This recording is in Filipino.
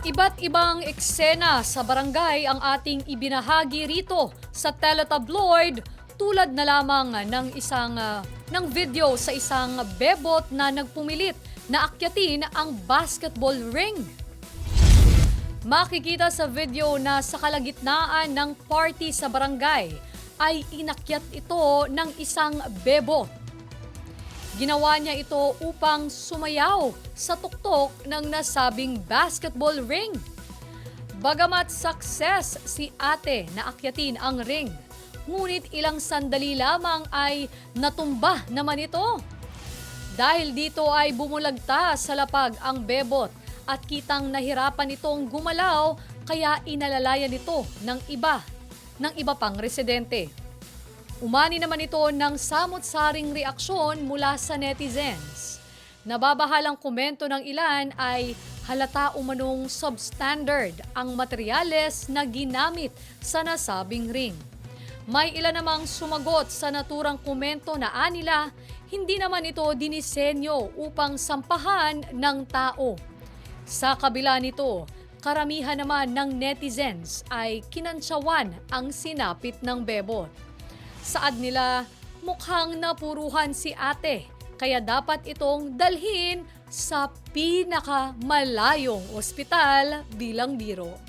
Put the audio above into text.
Iba't ibang eksena sa barangay ang ating ibinahagi rito sa teletabloid tulad na lamang ng video sa isang bebot na nagpumilit na akyatin ang basketball ring. Makikita sa video na sa kalagitnaan ng party sa barangay ay inakyat ito ng isang bebot. Ginawa niya ito upang sumayaw sa tuktok ng nasabing basketball ring. Bagamat success si ate na akyatin ang ring, ngunit ilang sandali lamang ay natumba naman ito. Dahil dito ay bumulagta sa lapag ang bebot at kitang nahirapan itong gumalaw kaya inalalayan ito ng iba pang residente. Umani naman ito ng samot-saring reaksyon mula sa netizens. Nababahalang komento ng ilan ay halata umanong substandard ang materyales na ginamit sa nasabing ring. May ilan namang sumagot sa naturang komento na anila, hindi naman ito dinisenyo upang sampahan ng tao. Sa kabila nito, karamihan naman ng netizens ay kinantsawan ang sinapit ng bebot. Saad nila, mukhang napuruhan si ate, kaya dapat itong dalhin sa pinakamalayong ospital bilang biro.